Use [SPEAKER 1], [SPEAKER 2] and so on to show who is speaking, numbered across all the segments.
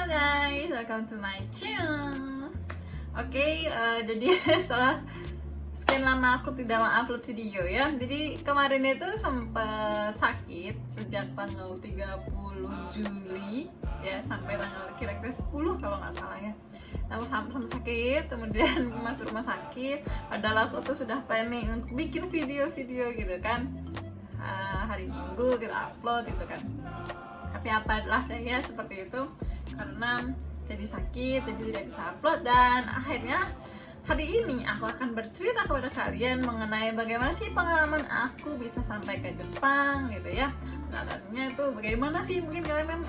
[SPEAKER 1] Halo guys, welcome to my channel. Oke, jadi setelah sekian lama aku tidak upload video ya. Jadi kemarin itu sempat sakit sejak tanggal 30 Juli ya sampai tanggal kira-kira 10 kalau nggak salah ya. Aku sampai sakit, kemudian masuk rumah sakit. Padahal aku tuh sudah planning untuk bikin video-video gitu kan. Hari Minggu kita upload gitu kan. Tapi apalah daya seperti itu karena jadi sakit, jadi tidak bisa upload. Dan akhirnya hari ini aku akan bercerita kepada kalian mengenai bagaimana sih pengalaman aku bisa sampai ke Jepang gitu ya. Nah tentunya itu bagaimana sih, mungkin kalian kan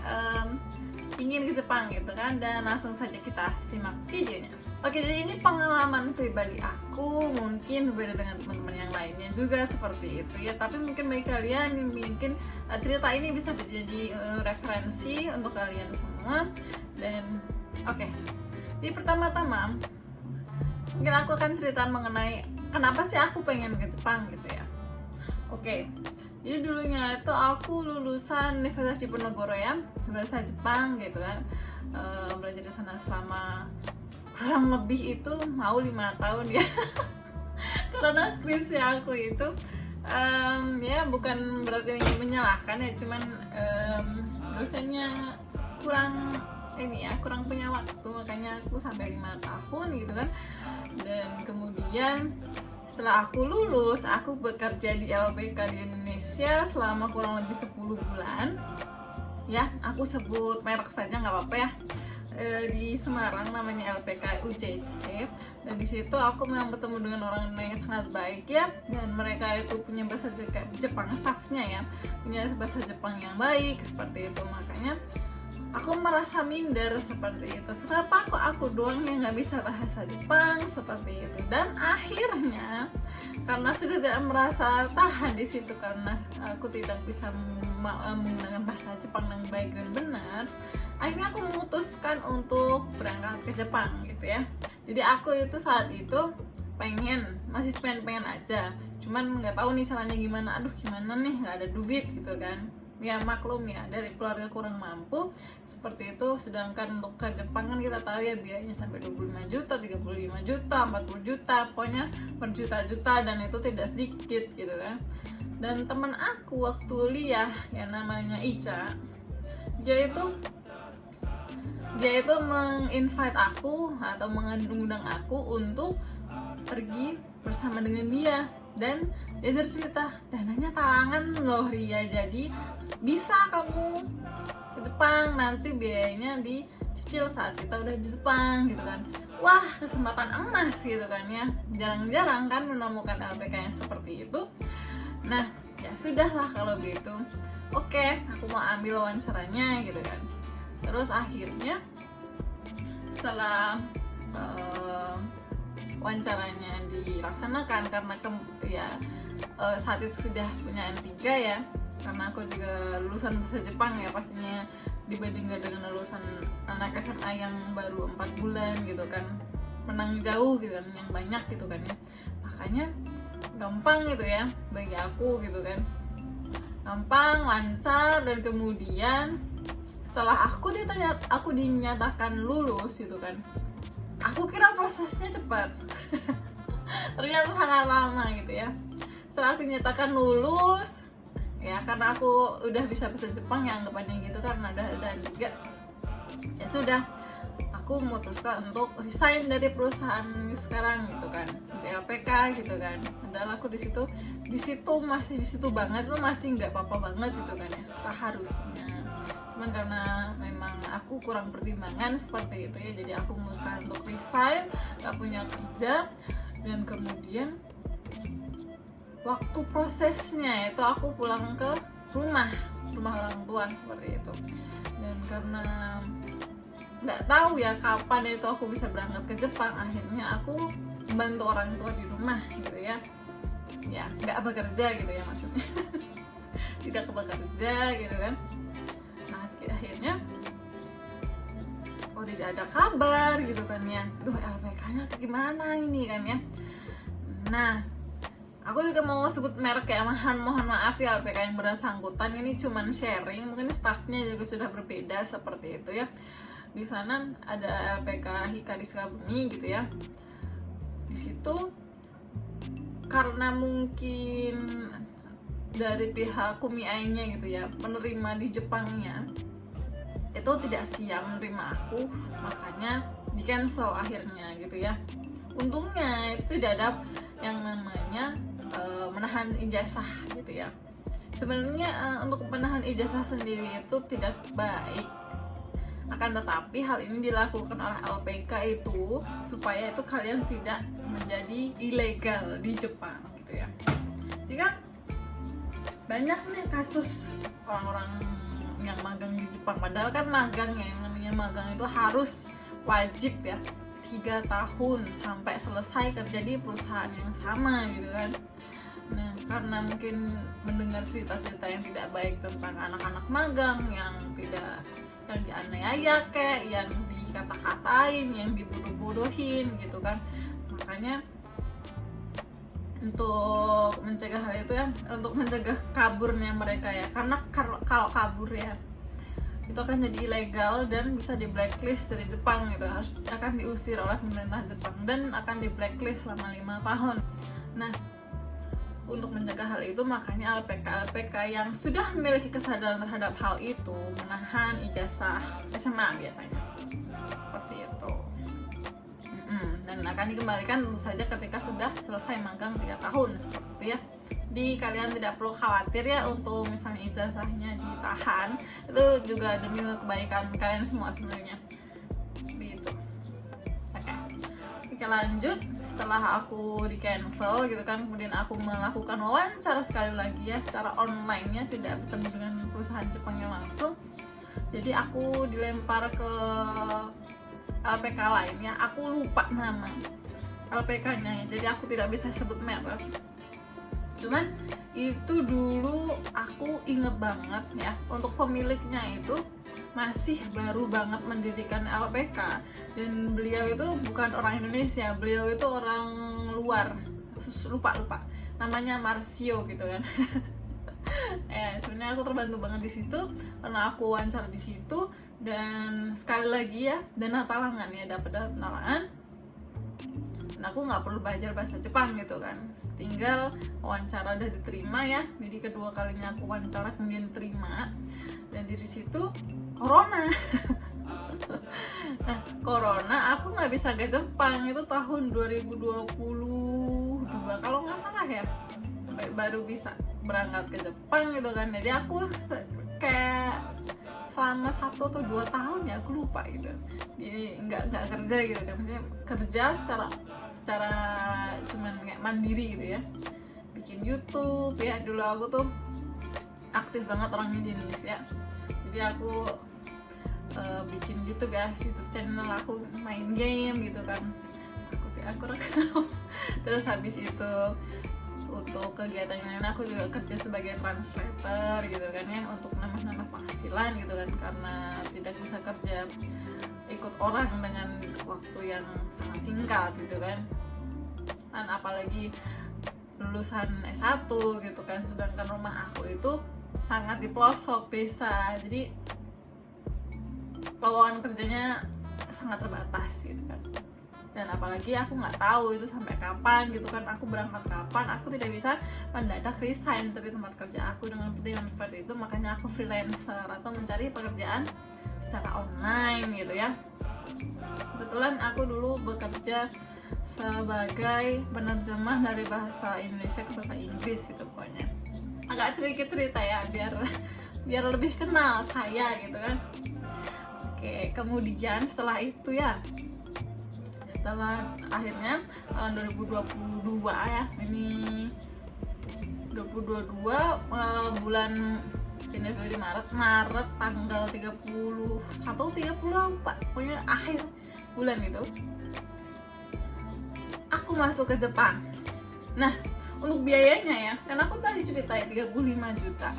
[SPEAKER 1] ingin ke Jepang gitu kan. Dan langsung saja kita simak videonya. Oke, jadi ini pengalaman pribadi aku, mungkin berbeda dengan teman-teman yang lainnya juga seperti itu ya. Tapi mungkin bagi kalian mungkin cerita ini bisa menjadi referensi untuk kalian semua. Dan oke, jadi pertama-tama mungkin aku akan cerita mengenai kenapa sih aku pengen ke Jepang gitu ya. Oke, jadi dulunya itu aku lulusan Universitas Diponegoro ya, bahasa Jepang gitu kan. Belajar di sana selama kurang lebih itu mau 5 tahun ya. Karena skripsi aku itu ya bukan berarti menyalahkan ya, cuman dosennya kurang kurang punya waktu, makanya aku sampai 5 tahun gitu kan. Dan kemudian setelah aku lulus, aku bekerja di LPK di Indonesia selama kurang lebih 10 bulan ya. Aku sebut merek saja nggak apa-apa ya. Di Semarang namanya LPK UJC. Dan di situ aku memang bertemu dengan orang yang sangat baik ya, dan mereka itu punya bahasa Jepang, staffnya ya punya bahasa Jepang yang baik seperti itu. Makanya aku merasa minder seperti itu. Kenapa aku doang yang nggak bisa bahasa Jepang seperti itu? Dan akhirnya karena sudah tidak merasa tahan di situ, karena aku tidak bisa menggunakan bahasa Jepang yang baik dan benar, akhirnya aku memutuskan untuk berangkat ke Jepang gitu ya. Jadi aku itu saat itu masih pengen aja, cuman nggak tahu nih caranya gimana. Gimana nih, nggak ada duit gitu kan. Ya maklum ya, dari keluarga kurang mampu seperti itu. Sedangkan untuk ke Jepang kan kita tahu ya biayanya sampai 25 juta, 35 juta, 40 juta, pokoknya berjuta-juta, dan itu tidak sedikit gitu kan. Dan teman aku waktu kuliah yang namanya Ica, dia itu menginvite aku atau mengundang aku untuk pergi bersama dengan dia. Dan dia cerita, dananya talangan loh Ria, jadi bisa kamu ke Jepang, nanti biayanya dicicil saat kita udah di Jepang gitu kan. Wah, kesempatan emas gitu kan ya, jarang-jarang kan menemukan LPK yang seperti itu. Nah ya sudahlah kalau gitu, oke, aku mau ambil wawancaranya gitu kan. Terus akhirnya setelah wawancaranya dilaksanakan, karena saat itu sudah punya N3 ya, karena aku juga lulusan bahasa Jepang ya, pastinya dibandingkan dengan lulusan anak SMA yang baru 4 bulan gitu kan, menang jauh gitu kan, yang banyak gitu kan ya. Makanya gampang gitu ya bagi aku gitu kan, gampang, lancar. Dan kemudian setelah aku dinyatakan lulus gitu kan, aku kira prosesnya cepat. Ternyata sangat lama gitu ya. Setelah aku dinyatakan lulus ya, karena aku udah bisa bahasa Jepang ya, anggapannya gitu, karena ada juga ya sudah, aku memutuskan untuk resign dari perusahaan sekarang gitu kan, di LPK gitu kan. Padahal aku di situ masih di situ banget, tuh masih nggak apa-apa banget gitu kan ya, seharusnya. Cuman karena memang aku kurang pertimbangan seperti itu ya, jadi aku memutuskan untuk resign, nggak punya kerja. Dan kemudian waktu prosesnya itu aku pulang ke rumah orang tua seperti itu. Dan karena nggak tahu ya kapan itu aku bisa berangkat ke Jepang, akhirnya aku membantu orang tua di rumah gitu ya, nggak bekerja gitu ya maksudnya. Tidak bekerja gitu kan. Nah akhirnya tidak ada kabar gitu kan ya, LPK-nya gimana ini kan ya. Nah aku juga mau sebut merek ya, mohon maaf ya LPK yang bersangkutan, ini cuman sharing, mungkin staffnya juga sudah berbeda seperti itu ya. Di sana ada LPK Hikari Sukabumi gitu ya. Di situ karena mungkin dari pihak Kumiai-nya gitu ya, penerima di Jepangnya itu tidak siap menerima aku, makanya di cancel akhirnya gitu ya. Untungnya itu tidak ada yang namanya menahan ijazah gitu ya. Sebenarnya untuk menahan ijazah sendiri itu tidak baik, akan tetapi hal ini dilakukan oleh LPK itu supaya itu kalian tidak menjadi ilegal di Jepang gitu ya. Jadi kan banyak nih kasus orang-orang yang magang di Jepang, padahal kan magang ya, yang namanya magang itu harus wajib ya 3 tahun sampai selesai kerja di perusahaan yang sama gitu kan. Nah, karena mungkin mendengar cerita-cerita yang tidak baik tentang anak-anak magang yang dianiaya kayak, yang dikata-katain, yang dibodoh-bodohin gitu kan. Makanya untuk mencegah hal itu ya, untuk mencegah kaburnya mereka ya, karena kalau kabur ya itu akan jadi ilegal dan bisa di blacklist dari Jepang gitu, akan diusir oleh pemerintah Jepang dan akan di blacklist selama 5 tahun. Nah, untuk mencegah hal itu makanya LPK yang sudah memiliki kesadaran terhadap hal itu menahan ijazah SMA biasanya seperti itu. Dan akan dikembalikan tentu saja ketika sudah selesai magang 3 tahun seperti ya. Jadi kalian tidak perlu khawatir ya untuk misalnya ijazahnya ditahan, itu juga demi kebaikan kalian semua sebenarnya gitu. Oke, lanjut. Setelah aku di cancel gitu kan, kemudian aku melakukan wawancara sekali lagi ya secara online nya, tidak bertemu dengan perusahaan Jepangnya langsung. Jadi aku dilempar ke LPK lainnya, aku lupa nama LPK-nya, jadi aku tidak bisa sebut merek. Cuman itu dulu aku inget banget ya, untuk pemiliknya itu masih baru banget mendirikan LPK, dan beliau itu bukan orang Indonesia, beliau itu orang luar, lupa namanya Marcio gitu kan. Sebenarnya aku terbantu banget di situ karena aku wawancara di situ. Dan sekali lagi ya, dana talangan ya, dapat dana talangan, dan aku nggak perlu belajar bahasa Jepang gitu kan, tinggal wawancara udah diterima ya. Jadi kedua kalinya aku wawancara kemudian diterima, dan di situ corona. Nah, corona aku nggak bisa ke Jepang, itu tahun 2022 kalau nggak salah ya, baru bisa berangkat ke Jepang gitu kan. Jadi aku kayak selama 1 atau 2 tahun ya, aku lupa gitu, jadi nggak kerja gitu kan, maksudnya kerja secara cuman kayak mandiri gitu ya, bikin YouTube ya. Dulu aku tuh aktif banget orangnya di Indonesia, jadi aku bikin YouTube ya, YouTube channel aku, main game gitu kan, aku rekam. Terus habis itu untuk kegiatan yang lain aku juga kerja sebagai translator gitu kan ya, untuk nambah penghasilan gitu kan, karena tidak bisa kerja ikut orang dengan waktu yang sangat singkat gitu kan. Dan apalagi lulusan S1 gitu kan, sedangkan rumah aku itu sangat di pelosok desa, jadi lowongan kerjanya sangat terbatas gitu kan. Dan apalagi aku nggak tahu itu sampai kapan gitu kan, aku berangkat kapan, aku tidak bisa mendadak resign dari tempat kerja aku dengan pertimbangan seperti itu. Makanya aku freelancer atau mencari pekerjaan secara online gitu ya. Kebetulan aku dulu bekerja sebagai penerjemah dari bahasa Indonesia ke bahasa Inggris gitu pokoknya. Agak sedikit cerita ya, biar lebih kenal saya gitu kan. Oke, kemudian setelah itu ya, setelah akhirnya tahun 2022 ya, ini 2022 bulan Januari, Maret tanggal 30 atau 30 lupa, pokoknya akhir bulan itu aku masuk ke Jepang. Nah, untuk biayanya ya, karena aku tadi ceritain 35 juta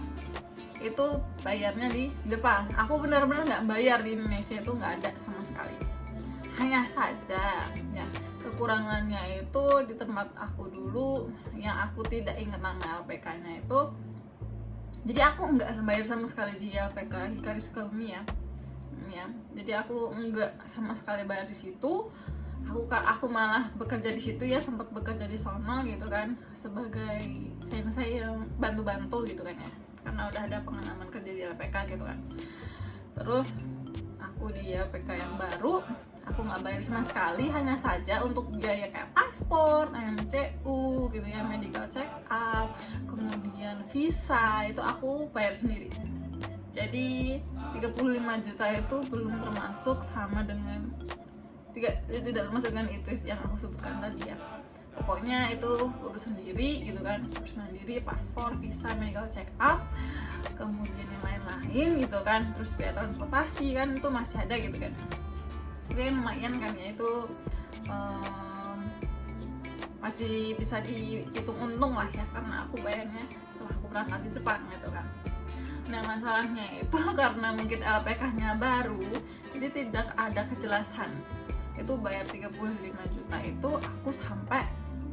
[SPEAKER 1] itu bayarnya di Jepang, aku benar-benar nggak bayar di Indonesia, itu nggak ada sama sekali. Hanya saja ya, kekurangannya itu di tempat aku dulu yang aku tidak ingat nama LPK-nya itu, jadi aku nggak bayar sama sekali di LPK Hikari Sukabumi ya. ya. Jadi aku enggak sama sekali bayar di situ. Aku malah bekerja di situ ya, sempat bekerja di sono gitu kan sebagai sensei yang bantu-bantu gitu kan ya, karena udah ada pengalaman kerja di LPK gitu kan. Terus aku di LPK yang baru, aku nggak bayar sama sekali, hanya saja untuk biaya kayak paspor, MCU gitu ya, medical check up, kemudian visa itu aku bayar sendiri. Jadi 35 juta itu belum termasuk sama dengan tidak termasuk dengan itu yang aku sebutkan tadi ya. Pokoknya itu urus sendiri gitu kan, urus sendiri, paspor, visa, medical check up, kemudian yang lain-lain gitu kan, terus biaya transportasi kan itu masih ada gitu kan. Tapi lumayan kan ya, itu masih bisa dihitung untung lah ya, karena aku bayarnya setelah aku berangkat di Jepang gitu kan. Nah masalahnya itu karena mungkin LPK-nya baru, jadi tidak ada kejelasan. Itu bayar 35 juta itu aku sampai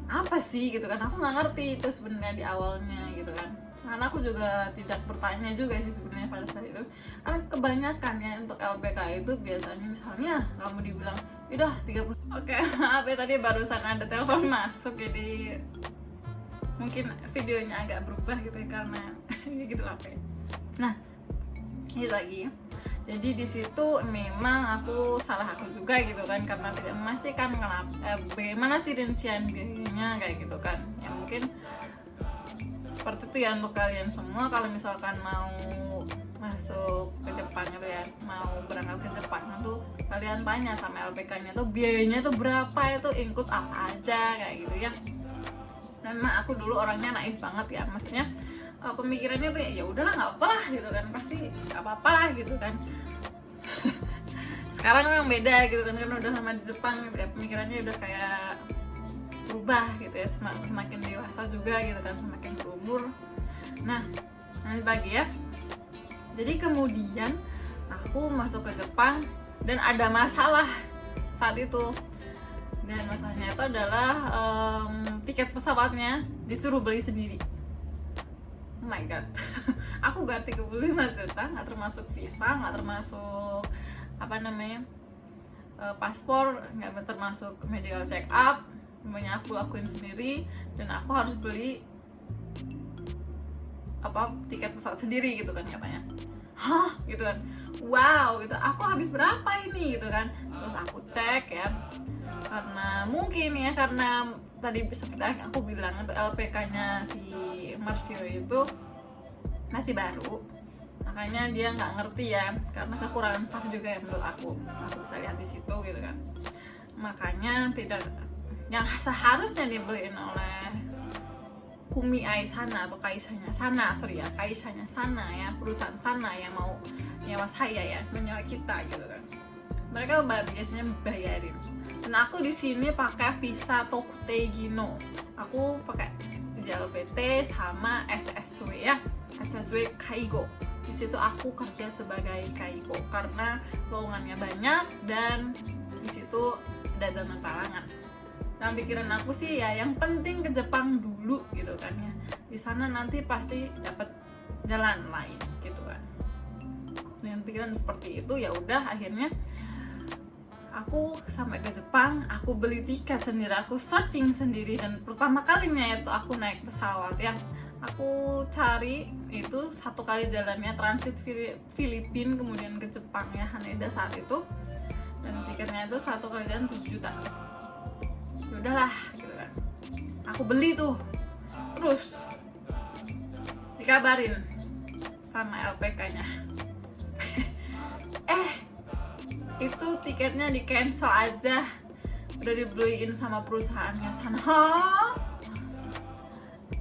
[SPEAKER 1] apa sih gitu kan, aku nggak ngerti itu sebenarnya di awalnya gitu kan, karena aku juga tidak bertanya juga sih sebenarnya pada saat itu, karena kebanyakan ya untuk LPK itu biasanya misalnya kamu dibilang udah 30. Oke, maaf ya tadi barusan ada telepon masuk, jadi mungkin videonya agak berubah gitu ya karena gitu lah ya. Nah ini lagi ya, jadi di situ memang salah aku juga gitu kan, karena tidak memastikan bagaimana sih rincian biayanya kayak gitu kan. Ya mungkin seperti itu ya untuk kalian semua, kalau misalkan mau masuk ke Jepang itu ya, mau berangkat ke Jepang itu kalian tanya sama LPK-nya tuh biayanya tuh berapa, itu include apa aja kayak gitu ya. Memang aku dulu orangnya naif banget ya, maksudnya pemikirannya tuh ya udahlah nggak apa lah gitu kan, pasti nggak apa-apa lah gitu kan. Sekarang memang beda gitu kan, karena udah lama di Jepang gitu ya, pemikirannya udah kayak berubah gitu ya, semakin dewasa juga gitu kan, semakin berumur. Nah nanti lagi ya, jadi kemudian aku masuk ke Jepang dan ada masalah saat itu, dan masalahnya itu adalah tiket pesawatnya disuruh beli sendiri. Oh my god. Aku bayar 35 juta, nggak termasuk visa, nggak termasuk paspor, nggak termasuk medical check up, semuanya aku lakuin sendiri, dan aku harus beli tiket pesawat sendiri gitu kan katanya. Hah gitu kan, wow gitu, aku habis berapa ini gitu kan. Terus aku cek ya, karena mungkin ya, karena tadi seperti aku bilang untuk LPK-nya si Marcio itu masih baru, makanya dia nggak ngerti ya, karena kekurangan staff juga ya menurut aku bisa lihat di situ gitu kan. Makanya tidak, yang seharusnya dibeliin oleh Kumiai sana atau kaisanya sana ya, perusahaan sana yang mau nyewa saya ya, menyewa kita gitu kan, mereka biasanya bayarin. Dan aku di sini pakai visa Tokutei Gino, aku pakai JLPT sama SSW ya, SSW Kaigo. Di situ aku kerja sebagai Kaigo karena lowongannya banyak dan di situ ada dana talangan. Nah pikiran aku sih ya, yang penting ke Jepang dulu gitu kan ya, di sana nanti pasti dapat jalan lain gitu kan. Dengan pikiran seperti itu ya udah, akhirnya aku sampai ke Jepang, aku beli tiket sendiri, aku searching sendiri, dan pertama kalinya itu aku naik pesawat ya, aku cari itu satu kali jalannya transit Filipina kemudian ke Jepang ya, Haneda saat itu, dan tiketnya itu satu kali jalan 7 juta. Udahlah gitu kan, aku beli tuh, terus dikabarin sama LPK-nya itu tiketnya di cancel aja, udah dibeliin sama perusahaannya sana.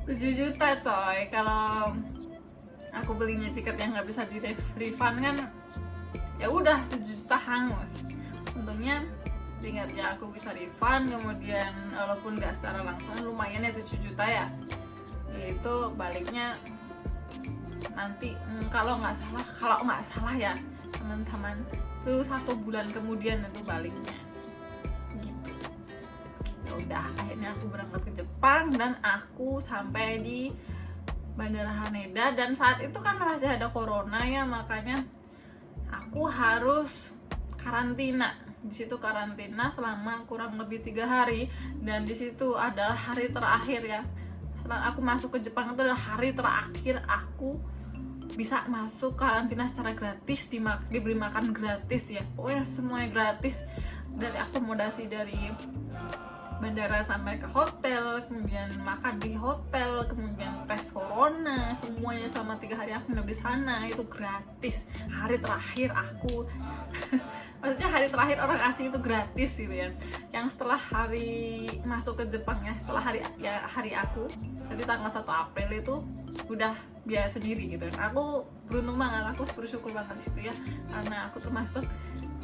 [SPEAKER 1] 7 juta coy, kalau aku belinya tiket yang nggak bisa di refund kan ya udah 7 juta hangus. Untungnya ingatnya aku bisa refund, kemudian walaupun nggak secara langsung lumayan ya 7 juta ya, itu baliknya nanti kalau nggak salah ya teman-teman, itu 1 bulan kemudian itu baliknya gitu. Ya udah akhirnya aku berangkat ke Jepang dan aku sampai di Bandara Haneda, dan saat itu kan masih ada corona ya, makanya aku harus karantina. Di situ karantina selama kurang lebih 3 hari, dan di situ adalah hari terakhir ya. Setelah aku masuk ke Jepang itu adalah hari terakhir aku bisa masuk karantina secara gratis, diberi makan gratis ya, pokoknya semuanya gratis, dari akomodasi dari bandara sampai ke hotel, kemudian makan di hotel, kemudian tes corona, semuanya selama 3 hari aku nginep di sana itu gratis. Hari terakhir aku maksudnya hari terakhir orang asing itu gratis gitu ya. Yang setelah hari masuk ke Jepang ya, setelah hari aku jadi tanggal 1 April itu udah biaya sendiri gitu. Aku beruntung banget, aku bersyukur banget situ ya, karena aku termasuk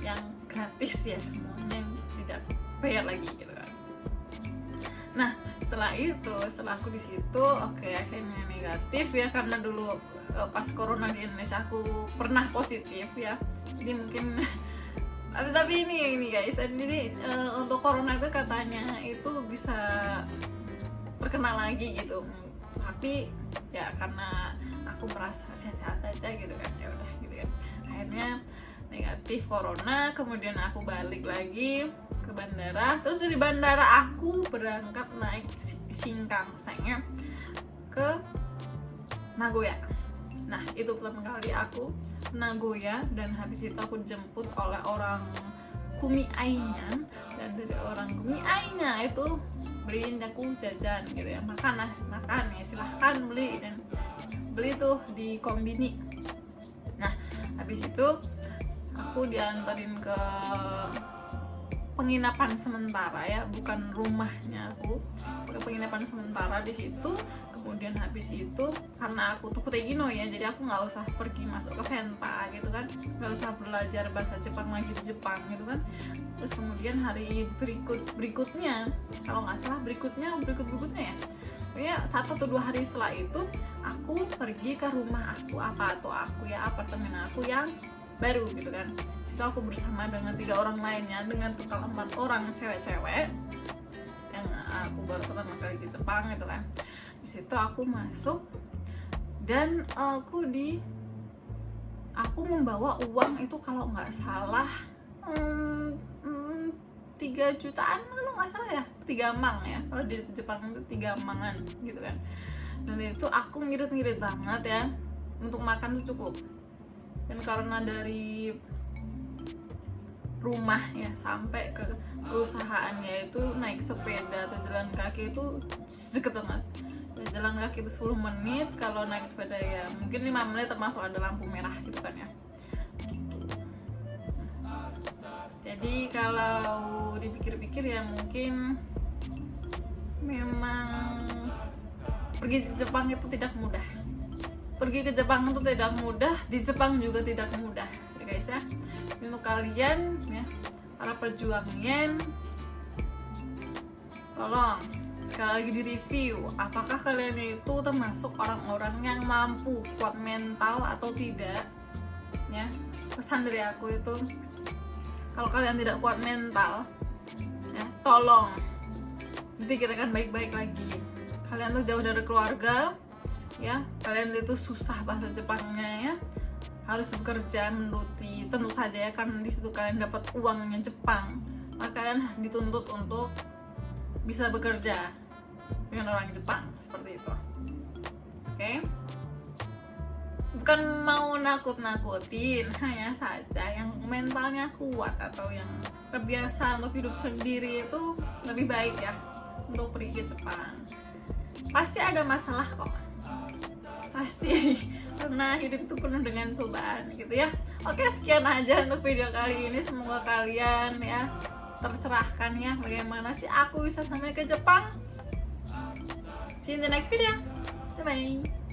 [SPEAKER 1] yang gratis ya, semuanya yang tidak bayar lagi gitu kan. Nah setelah aku di situ akhirnya negatif ya, karena dulu pas corona di Indonesia aku pernah positif ya, jadi mungkin tapi ini guys, jadi untuk corona itu katanya itu bisa terkena lagi gitu, tapi ya karena aku merasa sehat-sehat aja gitu kan, ya udah gitu kan, akhirnya negatif corona. Kemudian aku balik lagi ke bandara, terus dari bandara aku berangkat naik Shinkansen ke Nagoya. Nah itu pertama kali aku Nagoya, dan habis itu aku dijemput oleh orang kumiainya, dan dari orang kumiainya itu beliin aku jajan gitu ya, makan ya silahkan beli, dan beli tuh di kombini. Nah habis itu aku diantarin ke penginapan sementara ya, bukan rumahnya aku, ke penginapan sementara di situ. Kemudian habis itu karena aku tuh Kutegino ya, jadi aku nggak usah pergi masuk ke Senta gitu kan, nggak usah belajar bahasa Jepang lagi di Jepang gitu kan. Terus kemudian hari berikutnya kalau nggak salah berikutnya ya, pokoknya 1 atau 2 hari setelah itu aku pergi ke rumah aku, apartemen aku yang baru gitu kan. Situ aku bersama dengan 3 orang lainnya, dengan total 4 orang cewek-cewek yang aku baru pertama kali ke Jepang gitu kan. Di situ aku masuk dan aku membawa uang itu kalau nggak salah 3 jutaan kalau nggak salah ya, 3 mang ya, kalau di Jepang itu 3 mangan gitu kan. Dan itu aku ngirit-ngirit banget ya, untuk makan tuh cukup. Dan karena dari rumah ya sampai ke perusahaannya itu naik sepeda atau jalan kaki itu deket banget. Dan jalan kaki itu 10 menit, kalau naik sepeda ya mungkin 5 menit, termasuk ada lampu merah gitu kan ya. Jadi kalau dipikir-pikir ya mungkin memang pergi ke Jepang itu tidak mudah. Pergi ke Jepang itu tidak mudah, di Jepang juga tidak mudah ya guys ya. Untuk kalian ya, para pejuang yen, tolong sekali lagi di review, apakah kalian itu termasuk orang-orang yang mampu, kuat mental atau tidak ya. Pesan dari aku itu, kalau kalian tidak kuat mental ya, tolong dipikirkan baik-baik lagi. Kalian tuh jauh dari keluarga ya, kalian itu susah bahasa Jepangnya ya, harus bekerja menuruti, tentu saja ya, karena di situ kalian dapat uangnya Jepang, maka kalian dituntut untuk bisa bekerja dengan orang Jepang seperti itu. Oke? Bukan mau nakut-nakutin, hanya saja yang mentalnya kuat atau yang terbiasa untuk hidup sendiri itu lebih baik ya untuk pergi ke Jepang. Pasti ada masalah kok, pasti, karena hidup itu penuh dengan cobaan gitu ya. Oke, sekian aja untuk video kali ini, semoga kalian ya tercerahkan ya bagaimana sih aku bisa sampai ke Jepang. See you in the next video, bye bye.